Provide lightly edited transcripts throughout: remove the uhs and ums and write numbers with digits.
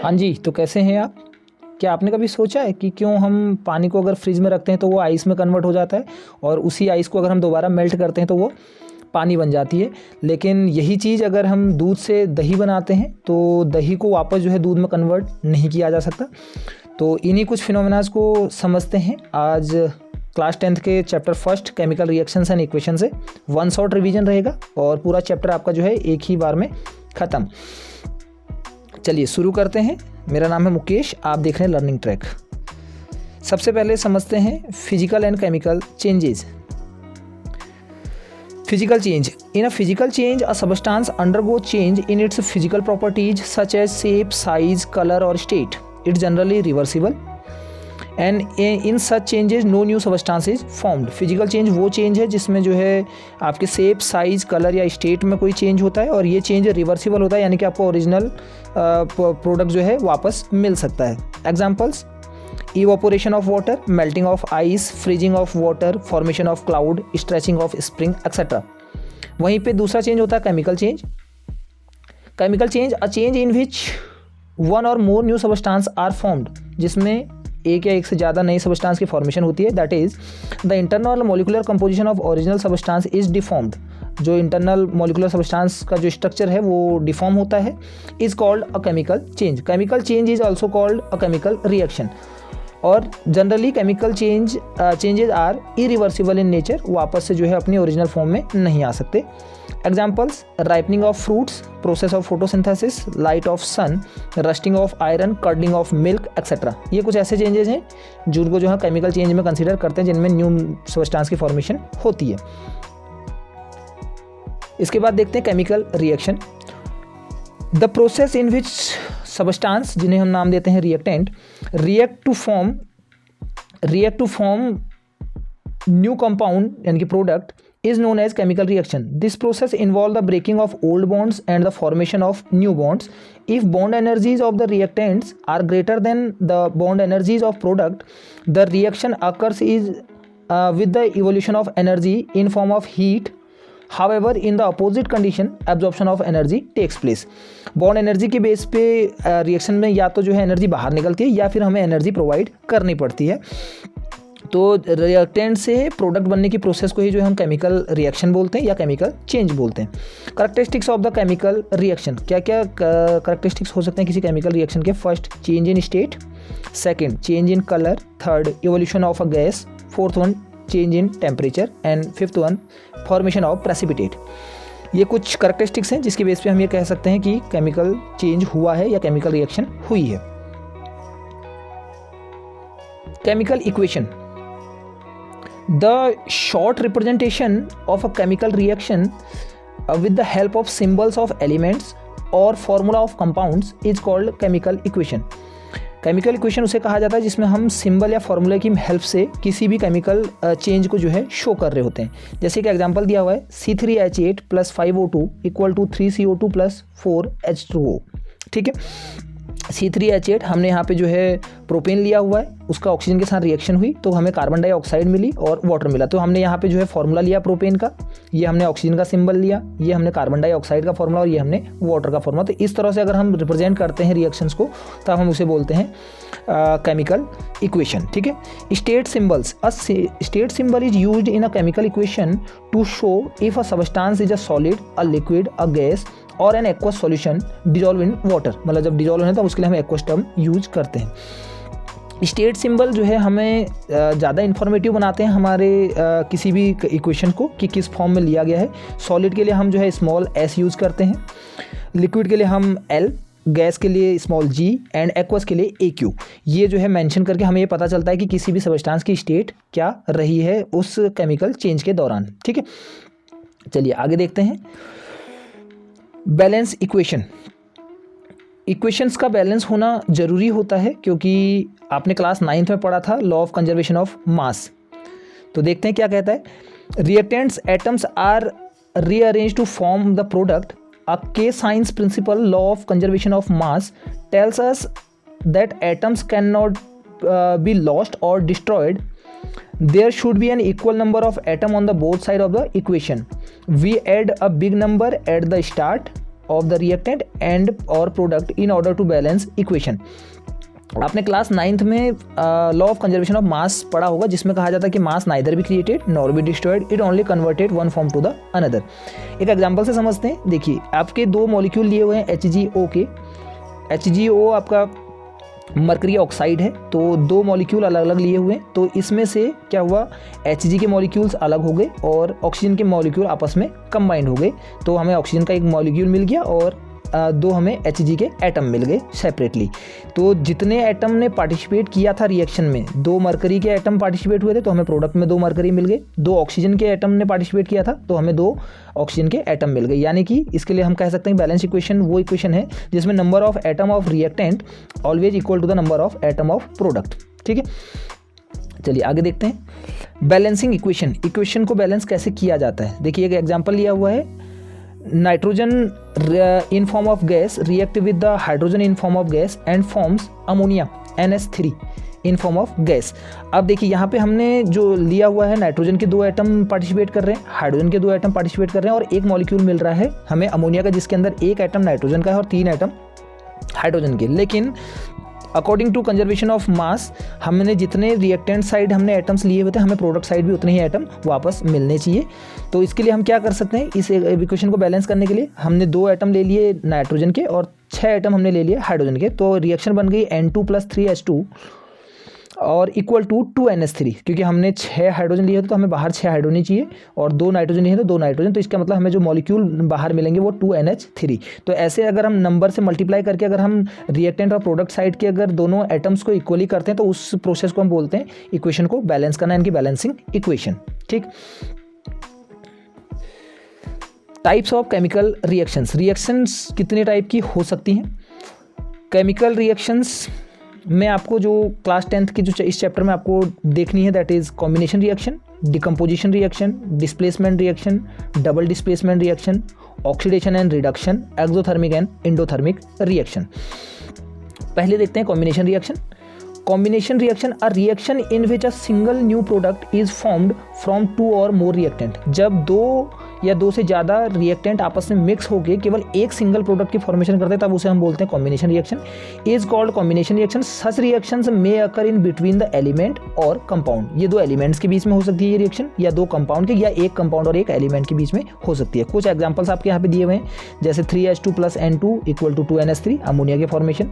हाँ जी, तो कैसे हैं आप? क्या आपने कभी सोचा है कि क्यों हम पानी को अगर फ्रिज में रखते हैं तो वो आइस में कन्वर्ट हो जाता है और उसी आइस को अगर हम दोबारा मेल्ट करते हैं तो वो पानी बन जाती है। लेकिन यही चीज़ अगर हम दूध से दही बनाते हैं तो दही को वापस जो है दूध में कन्वर्ट नहीं किया जा सकता। तो इन्हीं कुछ फिनोमेनास को समझते हैं आज क्लास 10th के chapter first chemical reactions and equation से। वन शॉट रिवीजन रहेगा और पूरा चैप्टर आपका जो है एक ही बार में ख़त्म। चलिए शुरू करते हैं। मेरा नाम है मुकेश, आप देख रहे हैं लर्निंग ट्रैक। सबसे पहले समझते हैं physical and chemical changes. Physical change. In a physical change, a substance undergoes change in its physical properties such as shape, size, color or state. It's generally reversible. And in such changes, no new substance is formed. Physical change वो change है जिसमें जो है आपके shape, size, color या state में कोई change होता है और ये change reversible होता है, यानी कि आपको original product जो है वापस मिल सकता है। Examples: evaporation of water, melting of ice, freezing of water, formation of cloud, stretching of spring, etc. वहीं पे दूसरा चेंज होता है chemical change. Chemical change a change in which one or more new substance are formed, जिसमें एक या एक से ज़्यादा नई सबस्टांस की फॉर्मेशन होती है। That is the internal molecular composition of original substance is deformed. जो इंटरनल मॉलिकुलर सबस्टांस का जो स्ट्रक्चर है वो डिफॉर्म होता है, is called a chemical change. Chemical change is also called a chemical reaction. और generally chemical changes are irreversible in nature, वापस से जो है अपनी ओरिजिनल फॉर्म में नहीं आ सकते। Examples: ripening of fruits, process of photosynthesis, light of sun, rusting of iron, curding of milk etcetera. ये कुछ ऐसे चेंजेस हैं जिनको जो है केमिकल चेंज में कंसीडर करते हैं, जिनमें न्यू सब्सटेंस की फॉर्मेशन होती है। इसके बाद देखते हैं chemical reaction. The process in which substance, जिन्हें हम नाम देते हैं reactant, react to form new compound यानी कि product, is known as chemical reaction. This process involves the breaking of old bonds and the formation of new bonds. If bond energies of the reactants are greater than the bond energies of product, the reaction occurs with the evolution of energy in form of heat. However, in the opposite condition, absorption of energy takes place. Bond energy के base पे reaction में या तो जो है energy बाहर निकलती है या फिर हमें एनर्जी प्रोवाइड करनी पड़ती है। तो रिएक्टेंट से प्रोडक्ट बनने की प्रोसेस को ही जो हम केमिकल रिएक्शन बोलते हैं या केमिकल चेंज बोलते हैं। Characteristics of the chemical reaction, क्या क्या करेक्टरिस्टिक्स हो सकते हैं किसी केमिकल रिएक्शन के? First, change in state. Second, change in colour. Third, evolution of a gas. Fourth one, change in temperature. And fifth one, formation of precipitate. ये कुछ characteristics हैं जिसकी बेस पे हम ये कह सकते हैं कि केमिकल चेंज हुआ है या केमिकल रिएक्शन हुई है। Chemical equation, the short representation of a chemical reaction with the help of symbols of elements or formula of compounds is called chemical equation. Chemical equation उसे कहा जाता है जिसमें हम सिंबल या फॉर्मूले की हेल्प से किसी भी केमिकल चेंज को जो है शो कर रहे होते हैं। जैसे कि एग्जांपल दिया हुआ है C3H8 + 5O2 = 3CO2 + 4H2O। ठीक है, C3H8 हमने यहाँ पे जो है प्रोपेन लिया हुआ है, उसका ऑक्सीजन के साथ रिएक्शन हुई तो हमें कार्बन डाइऑक्साइड मिली और वाटर मिला। तो हमने यहाँ पे जो है फॉर्मूला लिया प्रोपेन का, ये हमने ऑक्सीजन का सिंबल लिया, ये हमने कार्बन डाइऑक्साइड का फॉर्मूला और ये हमने वाटर का फॉर्मूला। तो इस तरह से अगर हम रिप्रेजेंट करते हैं रिएक्शंस को तब हम उसे बोलते हैं केमिकल इक्वेशन। ठीक है, state symbols, a state symbol is used in a chemical equation to show if a substance is a solid, a liquid, a gas or an aqueous solution dissolve in water. मतलब जब dissolve होना था उसके लिए हम aqueous term use करते हैं। State symbol जो है हमें ज़्यादा इन्फॉर्मेटिव बनाते हैं हमारे किसी भी इक्वेशन को कि किस फॉर्म में लिया गया है। सॉलिड के लिए हम जो है स्मॉल s यूज़ करते हैं, लिक्विड के लिए हम L, गैस के लिए स्मॉल g एंड एक्वस के लिए AQ। ये जो है मेंशन करके हमें ये पता चलता है कि किसी भी सब्सटेंस की स्टेट क्या रही है उस केमिकल चेंज के दौरान। ठीक है, चलिए आगे देखते हैं। बैलेंस इक्वेशन, इक्वेशंस का बैलेंस होना ज़रूरी होता है क्योंकि आपने क्लास 9th में पढ़ा था law of conservation of mass. तो देखते हैं क्या कहता है। Reactants atoms are rearrange to form the product. अ के science principle law of conservation of mass tells us that atoms can not be lost or destroyed. There should be an equal number of atom on the both side of the equation. We add a big number at the start of the reactant end और product in order to balance equation. आपने class 9th में law of conservation of mass पढ़ा होगा, जिसमें कहा जाता है कि mass neither be created nor be destroyed, it only converted one form to the another. एक एग्जांपल से समझते हैं। देखिए आपके दो मॉलिक्यूल लिए हुए हैं HgO के। HgO आपका मरकरी ऑक्साइड है, तो दो मॉलिक्यूल अलग अलग लिए हुए हैं। तो इसमें से क्या हुआ, Hg के मॉलिक्यूल्स अलग हो गए और ऑक्सीजन के मॉलिक्यूल आपस में कंबाइंड हो गए। तो हमें ऑक्सीजन का एक मॉलिक्यूल मिल गया और दो हमें Hg के एटम मिल गए सेपरेटली। तो जितने एटम ने पार्टिसिपेट किया था रिएक्शन में, दो मरकरी के एटम पार्टिसिपेट हुए थे तो हमें प्रोडक्ट में दो मरकरी मिल गए। दो ऑक्सीजन के एटम ने पार्टिसिपेट किया था तो हमें दो ऑक्सीजन के एटम मिल गए। यानी कि इसके लिए हम कह सकते हैं बैलेंस इक्वेशन वो इक्वेशन है जिसमें number of atom of reactant always equal to the number of atom of product. ठीक है, चलिए आगे देखते हैं। बैलेंसिंग इक्वेशन को बैलेंस कैसे किया जाता है। देखिए एक एग्जाम्पल लिया हुआ है, nitrogen in form of gas react with the hydrogen in form of gas and forms ammonia NH3 in form of gas। अब देखिए यहाँ पे हमने जो लिया हुआ है, नाइट्रोजन के दो एटम पार्टिसिपेट कर रहे हैं, हाइड्रोजन के दो एटम पार्टिसिपेट कर रहे हैं और एक मॉलिक्यूल मिल रहा है हमें अमोनिया का, जिसके अंदर एक एटम नाइट्रोजन का है और तीन एटम हाइड्रोजन के। लेकिन according to conservation of mass हमने जितने रिएक्टेंट साइड हमने एटम्स लिए हुए थे, हमें प्रोडक्ट साइड भी उतने ही एटम वापस मिलने चाहिए। तो इसके लिए हम क्या कर सकते हैं, इस इक्वेशन को बैलेंस करने के लिए हमने दो एटम ले लिए नाइट्रोजन के और 6 एटम हमने ले लिए हाइड्रोजन के। तो रिएक्शन बन गई N2 + 3H2 और इक्वल टू 2NH3, क्योंकि हमने 6 हाइड्रोजन लिए थे तो हमें बाहर 6 हाइड्रोजन चाहिए और 2 नाइट्रोजन लिए तो 2 नाइट्रोजन। तो इसका मतलब हमें जो मॉलिक्यूल बाहर मिलेंगे वो 2NH3। तो ऐसे अगर हम नंबर से मल्टीप्लाई करके अगर हम रिएक्टेंट और प्रोडक्ट साइड के अगर दोनों एटम्स को इक्वली करते हैं तो उस प्रोसेस को हम बोलते हैं इक्वेशन को बैलेंस करना, इनकी बैलेंसिंग इक्वेशन। ठीक, टाइप्स ऑफ केमिकल रिएक्शंस कितने टाइप की हो सकती हैं। केमिकल रिएक्शंस में आपको जो क्लास 10th की जो इस चैप्टर में आपको देखनी है, that is combination reaction, decomposition reaction, displacement reaction, double displacement reaction, oxidation and reduction, exothermic and endothermic reaction. पहले देखते हैं combination reaction. Combination reaction a reaction in which a single new product is formed from 2 और मोर reactant. जब दो या दो से ज़्यादा रिएक्टेंट आपस में मिक्स होकर केवल एक सिंगल प्रोडक्ट की फॉर्मेशन करते हैं तब उसे हम बोलते हैं combination reaction. Is called combination reaction. Such reactions may occur in between the element और कंपाउंड। ये दो एलिमेंट्स के बीच में हो सकती है ये रिएक्शन, या दो कंपाउंड के, या एक कंपाउंड और एक एलिमेंट के बीच में हो सकती है। कुछ एग्जाम्पल्स आपके यहाँ पे दिए हुए हैं, जैसे 3H2 + N2 = 2NH3 अमोनिया के formation,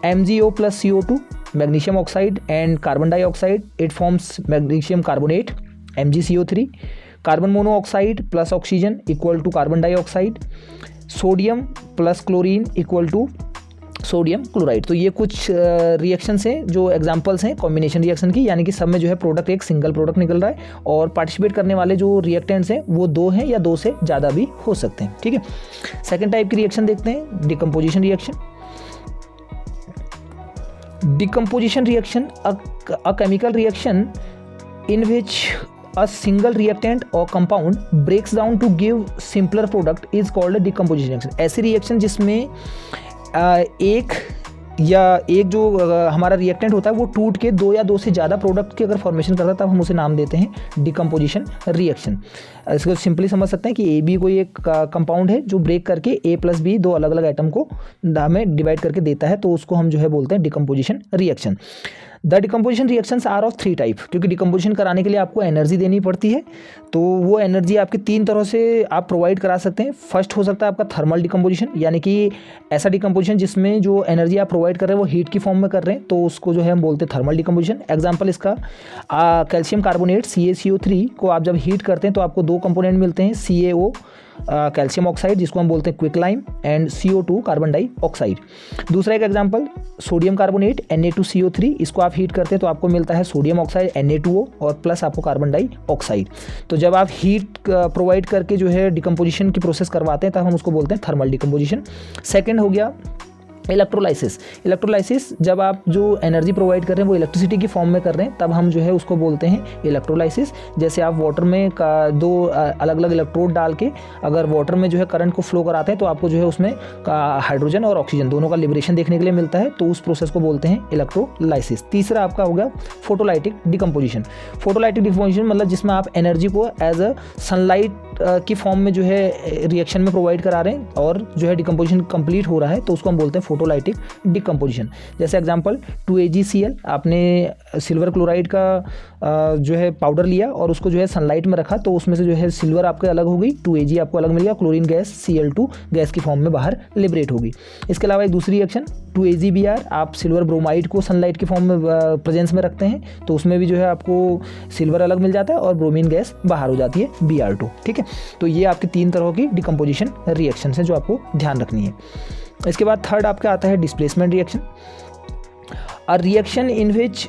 MgO + CO2 magnesium oxide and carbon dioxide, it forms magnesium carbonate MgCO3, carbon monoxide + oxygen = carbon dioxide, sodium + chlorine = sodium chloride. तो ये कुछ रिएक्शंस हैं जो एग्जांपल्स हैं कॉम्बिनेशन रिएक्शन की, यानी कि सब में जो है प्रोडक्ट एक सिंगल प्रोडक्ट निकल रहा है और पार्टिसिपेट करने वाले जो रिएक्टेंट्स हैं वो दो हैं या दो से ज़्यादा भी हो सकते हैं। ठीक है, सेकेंड टाइप की रिएक्शन देखते हैं, decomposition reaction. Decomposition reaction, a chemical reaction in which a single reactant or compound breaks down to give simpler product is called a decomposition reaction। ऐसी रिएक्शन जिसमें एक जो हमारा रिएक्टेंट होता है वो टूट के दो या दो से ज़्यादा प्रोडक्ट की अगर फॉर्मेशन करता है तब हम उसे नाम देते हैं डिकम्पोजिशन रिएक्शन। इसको सिंपली समझ सकते हैं कि AB कोई एक कंपाउंड है जो ब्रेक करके A + B दो अलग अलग आइटम को हमें डिवाइड करके देता है, तो उसको हम जो है बोलते हैं decomposition reaction. The decomposition reactions are of 3 type, क्योंकि डिकम्पोजिशन कराने के लिए आपको एनर्जी देनी पड़ती है, तो वो एनर्जी आपके 3 तरह से आप प्रोवाइड करा सकते हैं। फर्स्ट हो सकता है आपका थर्मल डिकम्पोजिशन, यानी कि ऐसा डिकम्पोजिशन जिसमें जो एनर्जी आप प्रोवाइड कर रहे हैं वो हीट की फॉर्म में कर रहे हैं, तो उसको जो है हम बोलते हैं थर्मल डिकम्पोजिशन। एग्जाम्पल इसका कैल्शियम कार्बोनेट CaCO3 को आप जब हीट करते हैं तो आपको दो कंपोनेंट मिलते हैं, CaO कैल्शियम ऑक्साइड जिसको हम बोलते हैं quick lime, and CO2 carbon dioxide. दूसरा एक एग्जांपल सोडियम कार्बोनेट Na2CO3, इसको आप हीट करते हैं तो आपको मिलता है सोडियम ऑक्साइड Na2O और प्लस आपको कार्बन डाइऑक्साइड। तो जब आप हीट प्रोवाइड करके जो है डिकम्पोजिशन की प्रोसेस करवाते हैं तब हम उसको बोलते हैं थर्मल डिकम्पोजिशन। सेकेंड हो गया इलेक्ट्रोलाइसिस, जब आप जो एनर्जी प्रोवाइड कर रहे हैं वो इलेक्ट्रिसिटी की फॉर्म में कर रहे हैं तब हम जो है उसको बोलते हैं इलेक्ट्रोलाइसिस। जैसे आप वाटर में दो अलग अलग इलेक्ट्रोड डाल के अगर वाटर में जो है करंट को फ्लो कराते हैं तो आपको जो है उसमें हाइड्रोजन और ऑक्सीजन दोनों का लिबरेशन देखने के लिए मिलता है, तो उस प्रोसेस को बोलते हैं इलेक्ट्रोलाइसिस। तीसरा आपका होगा फोटोलाइटिक डिकम्पोजिशन। फोटोलाइटिक डिकम्पोजिशन मतलब जिसमें आप एनर्जी को एज अ सनलाइट की फॉर्म में जो है रिएक्शन में प्रोवाइड करा रहे हैं और जो है डिकम्पोजिशन कंप्लीट हो रहा है, तो उसको हम बोलते हैं फोटोलाइटिक डिकम्पोजिशन। जैसे एग्जांपल 2AgCl, आपने सिल्वर क्लोराइड का जो है पाउडर लिया और उसको जो है सनलाइट में रखा, तो उसमें से जो है सिल्वर आपके अलग हो गई, 2Ag आपको अलग मिल गया, क्लोरीन गैस Cl2 गैस की फॉर्म में बाहर लिबरेट होगी। इसके अलावा एक दूसरी रिएक्शन 2AgBr, आप सिल्वर ब्रोमाइड को सनलाइट की फॉर्म में प्रेजेंस में रखते हैं, तो उसमें भी जो है आपको सिल्वर अलग मिल जाता है और ब्रोमीन गैस बाहर हो जाती है Br2। ठीक है, तो ये आपकी 3 तरह की डिकम्पोजिशन रिएक्शन है जो आपको ध्यान रखनी है। इसके बाद थर्ड आपका आता है displacement reaction. A reaction in which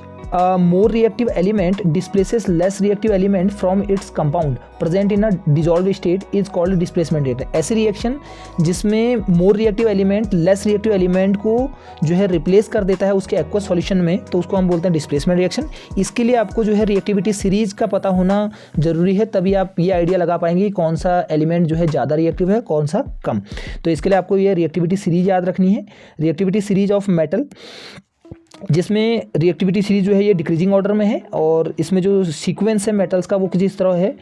more reactive element displaces less reactive element from its compound present in a dissolved state is called displacement reaction। ऐसी रिएक्शन जिसमें more reactive element less reactive element को जो है replace कर देता है उसके aqueous solution में, तो उसको हम बोलते हैं डिस्प्लेसमेंट रिएक्शन। इसके लिए आपको जो है रिएक्टिविटी सीरीज का पता होना जरूरी है, तभी आप ये आइडिया लगा पाएंगे कौन सा एलिमेंट जो है ज़्यादा रिएक्टिव है, कौन सा कम। तो इसके लिए आपको ये रिएक्टिविटी सीरीज याद रखनी है। रिएक्टिविटी सीरीज ऑफ मेटल, जिसमें रिएक्टिविटी सीरीज जो है ये डिक्रीजिंग ऑर्डर में है और इसमें जो सीक्वेंस है मेटल्स का वो कुछ इस तरह है: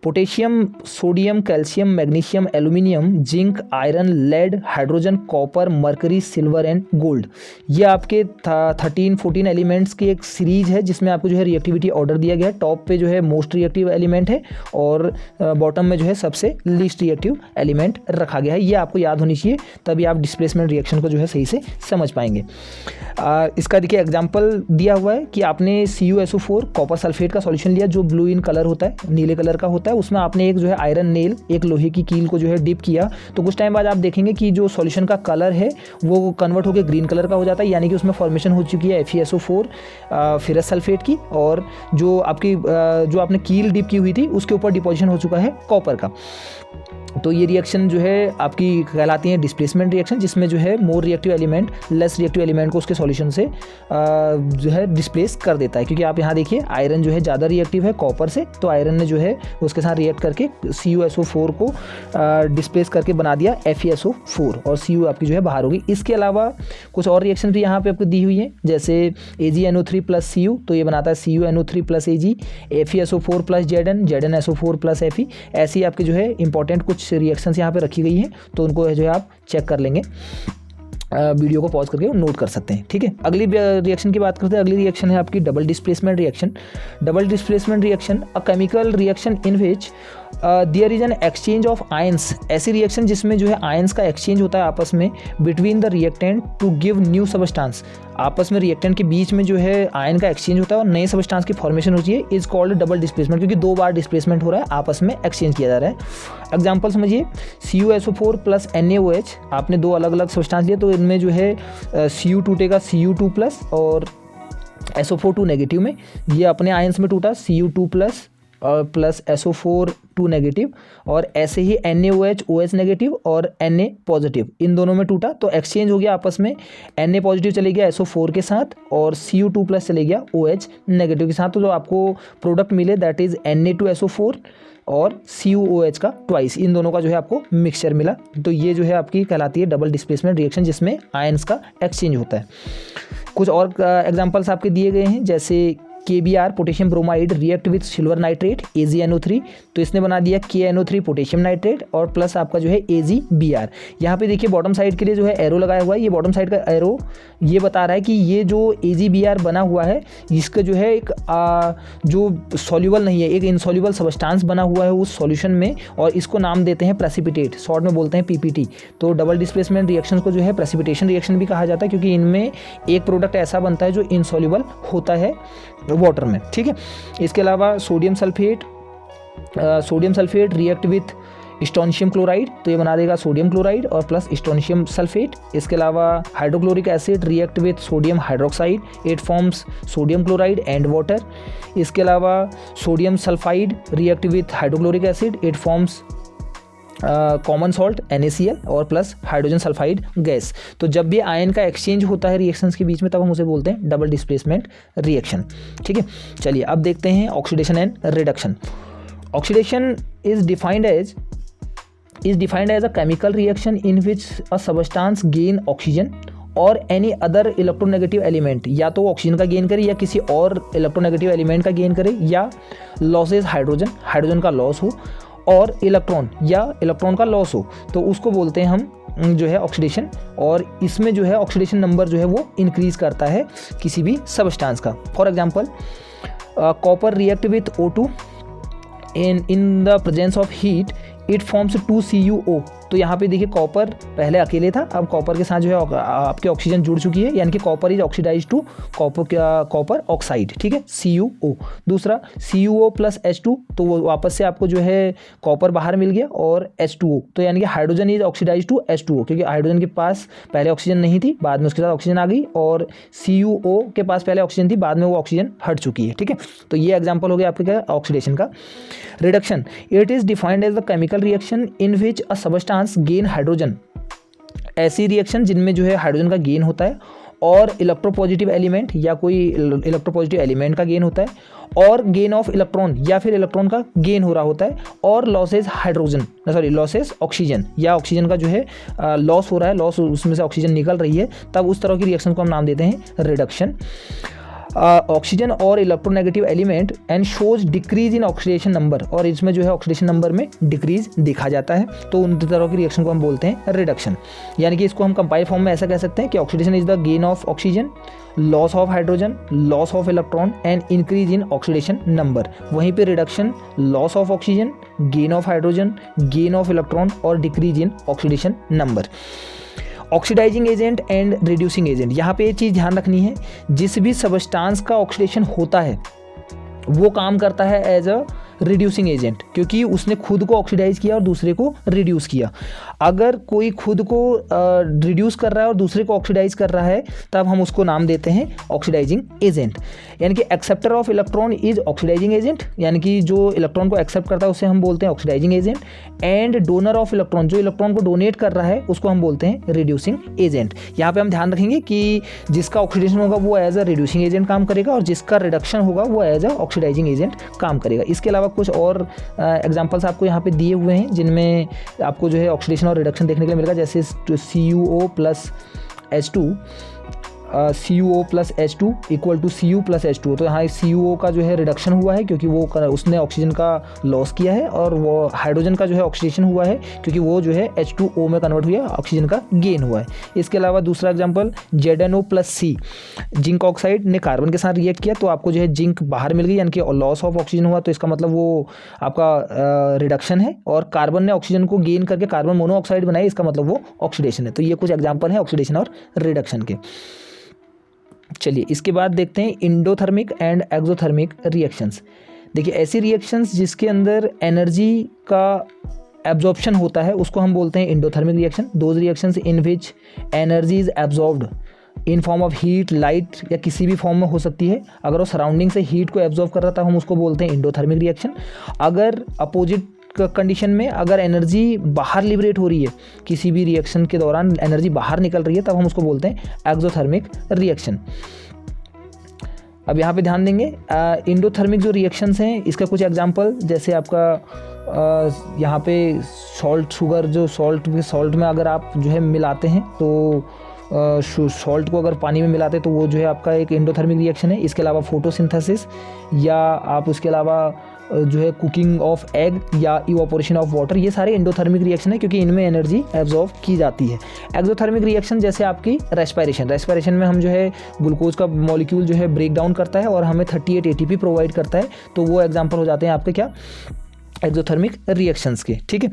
potassium, sodium, calcium, magnesium, aluminium, zinc, iron, lead, hydrogen, copper, mercury, silver and gold. ये आपके 13-14 एलिमेंट्स की एक सीरीज है जिसमें आपको जो है रिएक्टिविटी ऑर्डर दिया गया है। टॉप पे जो है मोस्ट रिएक्टिव एलिमेंट है और बॉटम में जो है सबसे लीस्ट रिएक्टिव एलिमेंट रखा गया है। ये आपको याद होनी चाहिए, तभी आप डिस्प्लेसमेंट रिएक्शन को जो है सही से समझ पाएंगे। इसका देखिए एग्जाम्पल दिया हुआ है कि आपने CuSO4 कॉपर सल्फेट का सॉल्यूशन लिया जो ब्लू इन कलर होता है, नीले कलर का होता है। उसमें आपने एक जो है आयरन नेल, एक लोहे की कील को जो है डिप किया, तो कुछ टाइम बाद आप देखेंगे कि जो सॉल्यूशन का कलर है वो कन्वर्ट होकर ग्रीन कलर का हो जाता है, यानी कि उसमें फॉर्मेशन हो चुकी है FeSO4 फेरस सल्फेट की, और जो आपने कील डिप की हुई थी उसके ऊपर डिपोजिशन हो चुका है कॉपर का। तो ये रिएक्शन जो है आपकी कहलाती है डिस्प्लेसमेंट रिएक्शन, जिसमें जो है more reactive element less reactive element को उसके सॉल्यूशन से जो है डिस्प्लेस कर देता है। क्योंकि आप यहाँ देखिए आयरन जो है ज़्यादा रिएक्टिव है कॉपर से, तो आयरन ने जो है उसके साथ रिएक्ट करके CuSO4 को डिस्प्लेस करके बना दिया FeSO4 और Cu आपकी जो है बाहर होगी। इसके अलावा कुछ और रिएक्शन भी यहाँ पे आपको दी हुई है, जैसे AgNO3 + Cu, तो ये बनाता है CuNO3 + Ag, FeSO4 + Zn, ZnSO4 + Fe। ऐसी आपके जो है इंपॉर्टेंट कुछ रिएक्शंस यहाँ पे रखी गई हैं, तो उनको जो है आप चेक कर लेंगे, वीडियो को पॉज करके नोट कर सकते हैं। ठीक है, अगली रिएक्शन की बात करते हैं। अगली रिएक्शन है आपकी double displacement reaction. Double displacement reaction a chemical reaction in which there is an exchange of ions. ऐसी रिएक्शन जिसमें जो है आयंस का एक्सचेंज होता है आपस में between the reactant to give new substance. आपस में रिएक्टेंट के बीच में जो है आयन का एक्सचेंज होता है और नए सबस्टांस की फॉर्मेशन होती है, इज कॉल्ड डबल डिस्प्लेसमेंट, क्योंकि 2 बार डिस्प्लेसमेंट हो रहा है, आपस में एक्सचेंज किया जा रहा है। एग्जाम्पल समझिए, CuSO4 + NaOH, आपने 2 अलग अलग सबस्टांस लिए, तो इनमें जो है Cu टूटेगा Cu2+ और SO4 नेगेटिव में, ये अपने आयंस में टूटा Cu2+ और प्लस SO4 2 नेगेटिव, और ऐसे ही NaOH OH नेगेटिव और Na पॉजिटिव, इन दोनों में टूटा, तो एक्सचेंज हो गया आपस में। Na पॉजिटिव चले गया SO4 के साथ और Cu2+ चले गया OH नेगेटिव के साथ, तो जो आपको प्रोडक्ट मिले दैट इज Na2SO4 और CuOH का ट्वाइस, इन दोनों का जो है आपको मिक्सचर मिला। तो ये जो है आपकी कहलाती है डबल डिस्प्लेसमेंट रिएक्शन, जिसमें आयंस का एक्सचेंज होता है। कुछ और एग्जांपल्स आपके दिए गए हैं, जैसे KBr potassium bromide react with silver nitrate AgNO3, तो इसने बना दिया KNO3 पोटेशियम नाइट्रेट और प्लस आपका जो है AgBr। यहाँ पे देखिए बॉटम साइड के लिए जो है एरो लगाया हुआ है, ये बॉटम साइड का एरो ये बता रहा है कि ये जो AgBr बना हुआ है इसका जो है एक जो सॉल्यूबल नहीं है, एक इनसॉल्यूबल सबस्टांस बना हुआ है उस सॉल्यूशन में, और इसको नाम देते हैं प्रेसिपिटेट, शॉर्ट में बोलते हैं PPT। तो डबल डिस्प्लेसमेंट रिएक्शन को जो है प्रेसिपिटेशन रिएक्शन भी कहा जाता है, क्योंकि इनमें एक प्रोडक्ट ऐसा बनता है जो इनसॉल्यूबल होता है वाटर में। ठीक है, इसके अलावा sodium sulphate react with strontium chloride, तो ये बना देगा सोडियम क्लोराइड और प्लस स्टोनिशियम सल्फेट। इसके अलावा hydrochloric acid react with sodium hydroxide, it forms sodium chloride and water. इसके अलावा sodium sulphide react with hydrochloric acid, it forms common salt NaCl और प्लस हाइड्रोजन सल्फाइड गैस। तो जब भी ion का exchange होता है रिएक्शंस के बीच में, तब हम उसे बोलते हैं डबल डिस्प्लेसमेंट रिएक्शन। ठीक है, चलिए अब देखते हैं oxidation and reduction. Oxidation is defined as a chemical reaction in which a substance gain oxygen और एनी अदर इलेक्ट्रोनेगेटिव एलिमेंट, या तो ऑक्सीजन का गेन करे या किसी और इलेक्ट्रोनेगेटिव एलिमेंट का गेन करे, या लॉसेज हाइड्रोजन का लॉस हो, और इलेक्ट्रॉन या इलेक्ट्रॉन का लॉस हो तो उसको बोलते हैं हम जो है ऑक्सीडेशन। और इसमें जो है ऑक्सीडेशन नंबर जो है वो इंक्रीज करता है किसी भी सबस्टांस का। For example copper react with O2 in the presence of heat it forms 2CuO। तो यहाँ पे देखिए कॉपर पहले अकेले था, अब कॉपर के साथ जो है आपके ऑक्सीजन जुड़ चुकी है, यानी कि copper is oxidise to copper oxide, ठीक है, CuO। दूसरा CuO प्लस H2, तो वो वापस से आपको जो है कॉपर बाहर मिल गया, और H2O, तो यानी कि hydrogen is oxidise to H2O, क्योंकि हाइड्रोजन के पास पहले ऑक्सीजन नहीं थी, बाद में उसके साथ ऑक्सीजन आ गई, और CuO के पास पहले ऑक्सीजन थी, बाद में वो ऑक्सीजन हट चुकी है, ठीक है। तो ये एग्जाम्पल हो गया आपके क्या ऑक्सीडेशन का। Reduction, it is defined as the chemical reaction in which a substance gain hydrogen. ऐसी रिएक्शन जिनमें जो है हाइड्रोजन का गेन होता है और इलेक्ट्रोपॉजिटिव एलिमेंट या कोई इलेक्ट्रोपॉजिटिव एलिमेंट का गेन होता है, और गेन ऑफ इलेक्ट्रॉन या फिर इलेक्ट्रॉन का गेन हो रहा होता है, और लॉसेज लॉसेज ऑक्सीजन या ऑक्सीजन का जो है लॉस हो रहा है, लॉस उसमें से ऑक्सीजन निकल रही है, तब उस तरह की रिएक्शन को हम नाम देते हैं रिडक्शन। ऑक्सीजन और electronegative element and shows decrease in oxidation number, और इसमें जो है ऑक्सीडेशन नंबर में डिक्रीज देखा जाता है, तो उन तरह की रिएक्शन को हम बोलते हैं रिडक्शन। यानी कि इसको हम कंपाइल फॉर्म में ऐसा कह सकते हैं कि oxidation is the gain of oxygen, loss of hydrogen, loss of electron and increase in oxidation number. वहीं पे reduction loss of oxygen, gain of hydrogen, gain of electron और decrease in oxidation number. Oxidising agent and reducing agent, यहाँ पे ये चीज़ ध्यान रखनी है, जिस भी सबस्टांस का ऑक्सीडेशन होता है वो काम करता है एज अ रिड्यूसिंग एजेंट, क्योंकि उसने खुद को ऑक्सीडाइज किया और दूसरे को रिड्यूस किया। अगर कोई खुद को रिड्यूस कर रहा है और दूसरे को ऑक्सीडाइज कर रहा है, तब हम उसको नाम देते हैं ऑक्सीडाइजिंग एजेंट। यानी कि acceptor of electron is oxidizing agent, यानी कि जो इलेक्ट्रॉन को एक्सेप्ट करता है उसे हम बोलते हैं oxidizing agent. And donor of electron, जो इलेक्ट्रॉन को डोनेट कर रहा है, उसको हम बोलते हैं रिड्यूसिंग एजेंट। यहाँ पे हम ध्यान रखेंगे कि जिसका ऑक्सीडेशन होगा वो एज अ रिड्यूसिंग एजेंट काम करेगा, और जिसका रिडक्शन होगा वो एज अ ऑक्सीडाइजिंग एजेंट काम करेगा। इसके अलावा कुछ और एग्जांपल्स आपको यहाँ पे दिए हुए हैं, जिनमें आपको जो है ऑक्सीडेशन और रिडक्शन देखने के लिए मिलेगा, जैसे CuO plus H2 equal to Cu plus H2O। तो यहाँ CuO का जो है रिडक्शन हुआ है क्योंकि वो उसने ऑक्सीजन का लॉस किया है, और वो हाइड्रोजन का जो है ऑक्सीडेशन हुआ है क्योंकि वो जो है H2O में कन्वर्ट हुआ, ऑक्सीजन का गेन हुआ है। इसके अलावा दूसरा example ZnO plus C, zinc oxide ने कार्बन के साथ रिएक्ट किया तो आपको जो है जिंक बाहर मिल गई, यानी कि लॉस ऑफ ऑक्सीजन हुआ, तो इसका मतलब वो आपका रिडक्शन है। और कार्बन ने ऑक्सीजन को गेन करके कार्बन मोनोऑक्साइड बनाई, इसका मतलब वो ऑक्सीडेशन है। तो ये कुछ एग्जाम्पल है ऑक्सीडेशन और रिडक्शन के। चलिए इसके बाद देखते हैं इंडोथर्मिक एंड एक्सोथर्मिक रिएक्शंस। देखिए ऐसी रिएक्शंस जिसके अंदर एनर्जी का एब्जॉर्प्शन होता है उसको हम बोलते हैं endothermic reaction. Those reactions in which energy is absorbed in form of heat, light या किसी भी फॉर्म में हो सकती है। अगर वो सराउंडिंग से हीट को एब्जॉर्ब कर रहा था हम उसको बोलते हैं इंडोथर्मिक रिएक्शन। अगर अपोजिट कंडीशन में अगर एनर्जी बाहर लिबरेट हो रही है, किसी भी रिएक्शन के दौरान एनर्जी बाहर निकल रही है, तब हम उसको बोलते हैं एक्सोथर्मिक रिएक्शन। अब यहाँ पे ध्यान देंगे इंडोथर्मिक जो रिएक्शंस हैं इसका कुछ एग्जांपल, जैसे आपका यहाँ पे सॉल्ट, शुगर, जो सॉल्ट में अगर आप जो है मिलाते हैं तो सॉल्ट को अगर पानी में मिलाते हैं तो वो जो है आपका एक इंडोथर्मिक रिएक्शन है। इसके अलावा फोटोसिंथेसिस, या आप उसके अलावा जो है कुकिंग ऑफ एग या इवापोरेशन ऑफ वाटर, ये सारे इंडोथर्मिक रिएक्शन है क्योंकि इनमें एनर्जी एब्जॉर्ब की जाती है। एक्सोथर्मिक रिएक्शन जैसे आपकी रेस्पिरेशन में हम जो है ग्लूकोज का मॉलिक्यूल जो है ब्रेक डाउन करता है और हमें 38 ATP प्रोवाइड करता है, तो वो एग्जाम्पल हो जाते हैं आपके क्या एक्सोथर्मिक रिएक्शंस के, ठीक है।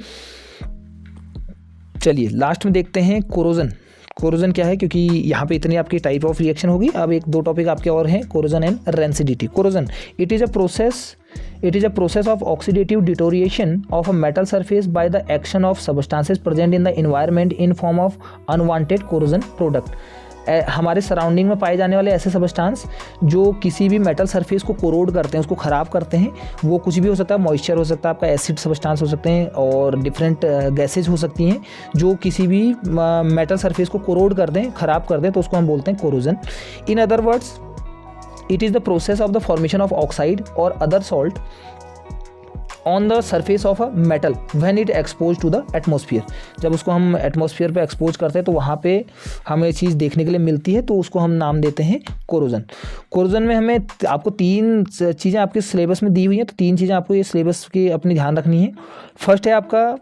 चलिए लास्ट में देखते हैं कोरोजन क्या है, क्योंकि यहाँ पे इतनी आपकी टाइप ऑफ रिएक्शन होगी। अब एक दो टॉपिक आपके और हैं, corrosion and rancidity. Corrosion it is a process of oxidative deterioration of a metal surface by the action of substances present in the environment in form of unwanted corrosion product। हमारे surrounding में पाए जाने वाले ऐसे substance जो किसी भी metal surface को कोरोड करते हैं, उसको ख़राब करते हैं। वो कुछ भी हो सकता है, मॉइस्चर हो सकता है, आपका एसिड सबस्टांस हो सकते हैं, और डिफरेंट गैसेज हो सकती हैं जो किसी भी मेटल सरफेस को कोरोड कर दें, ख़राब कर दें, तो उसको हम बोलते हैं corrosion. In other words it is the process of the formation of oxide और other salt on the surface of a metal when it expose to the atmosphere. जब उसको हम एटमॉस्फेयर पे एक्सपोज करते हैं तो वहाँ पे हमें चीज़ देखने के लिए मिलती है, तो उसको हम नाम देते हैं कोरोजन। कोरोजन में हमें आपको 3 चीज़ें आपके सिलेबस में दी हुई हैं, तो 3 चीज़ें आपको ये सिलेबस की अपनी ध्यान रखनी है। फर्स्ट है आपका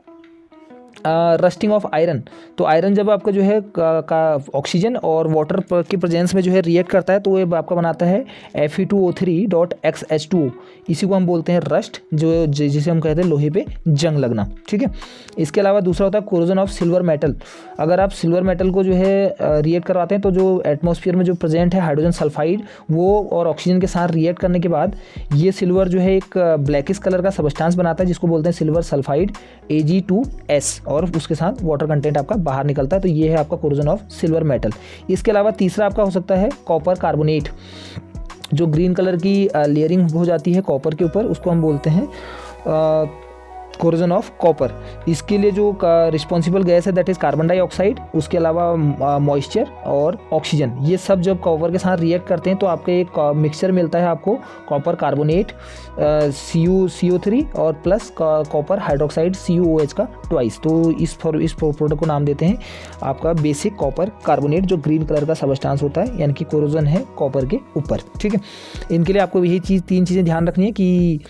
रस्टिंग ऑफ आयरन। तो आयरन जब आपका जो है का ऑक्सीजन और वाटर की प्रेजेंस में जो है रिएक्ट करता है, तो ये आपका बनाता है Fe2O3.XH2O। इसी को हम बोलते हैं रस्ट, जो जिसे हम कहते हैं लोहे पे जंग लगना। ठीक है। इसके अलावा दूसरा होता है कोरोजन ऑफ सिल्वर मेटल। अगर आप सिल्वर मेटल को जो है रिएक्ट करवाते हैं, तो जो एटमॉस्फेयर में जो प्रेजेंट है हाइड्रोजन सल्फाइड, वो और ऑक्सीजन के साथ रिएक्ट करने के बाद ये सिल्वर जो है एक ब्लैकिश कलर का सबस्टांस बनाता है, जिसको बोलते हैं सिल्वर सल्फाइड Ag2S, और उसके साथ वाटर कंटेंट आपका बाहर निकलता है। तो ये है आपका कोरोजन ऑफ सिल्वर मेटल। इसके अलावा तीसरा आपका हो सकता है कॉपर कार्बोनेट। जो ग्रीन कलर की लेयरिंग हो जाती है कॉपर के ऊपर, उसको हम बोलते हैं कोरोजन ऑफ कॉपर। इसके लिए जो रिस्पॉन्सिबल गैस है दैट इज़ कार्बन डाइऑक्साइड, उसके अलावा मॉइस्चर और ऑक्सीजन। ये सब जब कॉपर के साथ रिएक्ट करते हैं तो आपके एक मिक्सचर मिलता है आपको कॉपर कार्बोनेट CO3 और प्लस कॉपर हाइड्रोक्साइड CuOH का ट्वाइस। तो इस प्रोडक्ट को नाम देते हैं आपका बेसिक कॉपर कार्बोनेट, जो ग्रीन कलर का सबस्टांस होता है, यानी कि कोरोजन है कॉपर के ऊपर। ठीक है। इनके लिए आपको यही 3 चीज़ें ध्यान रखनी है कि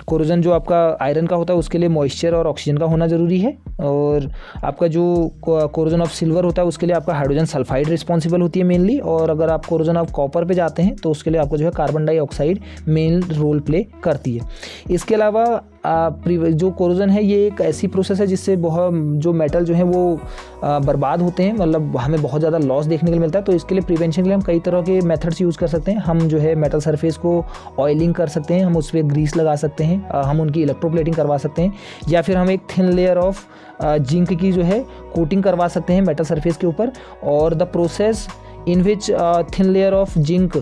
कोरोजन जो आपका आयरन का होता है उसके लिए मॉइस्चर और ऑक्सीजन का होना ज़रूरी है, और आपका जो कोरोजन ऑफ सिल्वर होता है उसके लिए आपका हाइड्रोजन सल्फाइड रिस्पॉन्सिबल होती है मेनली, और अगर आप कोरोजन ऑफ कॉपर पे जाते हैं तो उसके लिए आपको जो है carbon dioxide main role play करती है। इसके अलावा जो कोरोजन है ये एक ऐसी प्रोसेस है जिससे बहुत जो मेटल जो है वो बर्बाद होते हैं, मतलब हमें बहुत ज़्यादा लॉस देखने के लिए मिलता है। तो इसके लिए प्रिवेंशन के लिए हम कई तरह के मेथड्स यूज़ कर सकते हैं। हम जो है मेटल सरफेस को ऑयलिंग कर सकते हैं, हम उस पर ग्रीस लगा सकते हैं, हम उनकी इलेक्ट्रोप्लेटिंग करवा सकते हैं, या फिर हम एक थिन लेयर ऑफ जिंक की जो है कोटिंग करवा सकते हैं मेटल सरफेस के ऊपर। और the process in which thin layer of zinc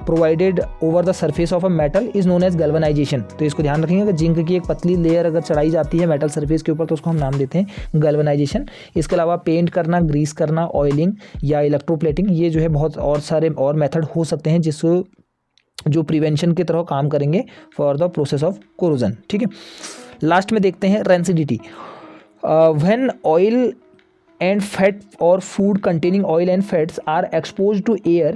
provided over the surface of a metal is known as galvanization। तो इसको ध्यान रखेंगे कि जिंक की एक पतली लेयर अगर चढ़ाई जाती है मेटल सरफेस के ऊपर तो उसको हम नाम देते हैं गैल्वेनाइजेशन। इसके अलावा पेंट करना, ग्रीस करना, ऑयलिंग या इलेक्ट्रोप्लेटिंग, ये जो है बहुत और सारे और मेथड हो सकते हैं जिसको जो प्रिवेंशन की तरह काम करेंगे for the process of corrosion. ठीक है। लास्ट में देखते हैं rancidity. When oil and fat or food containing oil and fats are exposed to air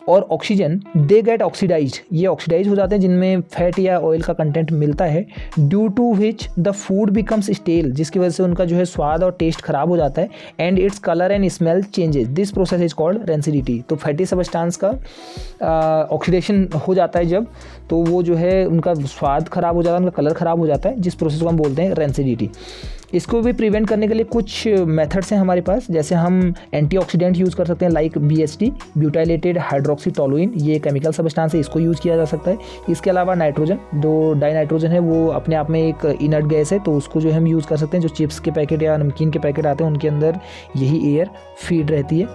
और ऑक्सीजन, दे गेट ऑक्सीडाइज। ये ऑक्सीडाइज हो जाते हैं जिनमें फैट या ऑयल का कंटेंट मिलता है, due to which the food becomes stale, जिसकी वजह से उनका जो है स्वाद और टेस्ट खराब हो जाता है, and its colour and smell changes. This process is called rancidity. तो फैटी सबस्टांस का ऑक्सीडेशन हो जाता है जब, तो वो जो है उनका स्वाद खराब हो जाता है, उनका कलर खराब हो जाता है, जिस प्रोसेस को हम बोलते हैं रेंसिडिटी। इसको भी प्रिवेंट करने के लिए कुछ मेथड्स हैं हमारे पास, जैसे हम एंटीऑक्सीडेंट यूज़ कर सकते हैं लाइक BHT, ब्यूटाइलेटेड हाइड्रोक्सीटोलुइन, ये केमिकल सबस्टांस है, इसको यूज़ किया जा सकता है। इसके अलावा नाइट्रोजन, जो डाइनाइट्रोजन है वो अपने आप में एक इनर्ट गैस है, तो उसको जो हम यूज़ कर सकते हैं। जो चिप्स के पैकेट या नमकीन के पैकेट आते हैं उनके अंदर यही एयर फीड रहती है।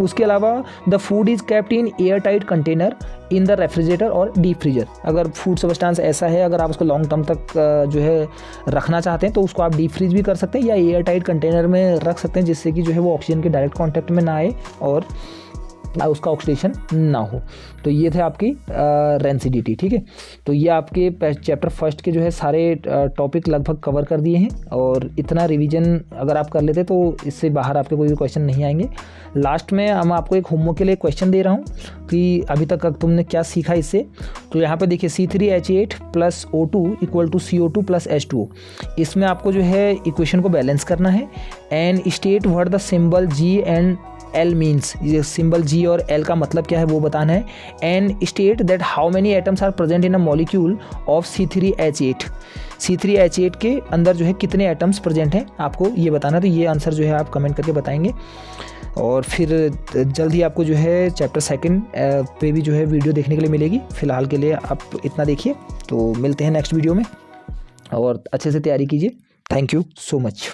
उसके अलावा the food is kept in air tight container in the refrigerator और डीप फ्रीजर। अगर फूड सबस्टांस ऐसा है, अगर आप उसको लॉन्ग टर्म तक जो है रखना चाहते हैं तो उसको आप डीप फ्रीज भी कर सकते हैं या एयर टाइट कंटेनर में रख सकते हैं, जिससे कि जो है वो ऑक्सीजन के डायरेक्ट कांटेक्ट में ना आए और उसका ऑक्सीडेशन ना हो। तो ये थे आपकी रेंसिडिटी। ठीक है। तो ये आपके चैप्टर फर्स्ट के जो है सारे टॉपिक लगभग कवर कर दिए हैं, और इतना रिवीजन अगर आप कर लेते तो इससे बाहर आपके कोई भी क्वेश्चन नहीं आएंगे। लास्ट में हम आपको एक होमवर्क के लिए क्वेश्चन दे रहा हूँ कि अभी तक तुमने क्या सीखा इससे। तो यहाँ पे देखिए C3H8 + O2 = CO2 + H2O। इसमें आपको जो है इक्वेशन को बैलेंस करना है, and state what the symbol G and L means, ये सिंबल G और L का मतलब क्या है वो बताना है, and state that how many atoms are present in a molecule of C3H8। C3H8 के अंदर जो है कितने एटम्स प्रेजेंट हैं आपको ये बताना। तो ये आंसर जो है आप कमेंट करके बताएंगे, और फिर जल्द ही आपको जो है चैप्टर सेकंड पे भी जो है वीडियो देखने के लिए मिलेगी। फ़िलहाल के लिए आप इतना देखिए, तो मिलते हैं नेक्स्ट वीडियो में, और अच्छे से तैयारी कीजिए। Thank you so much.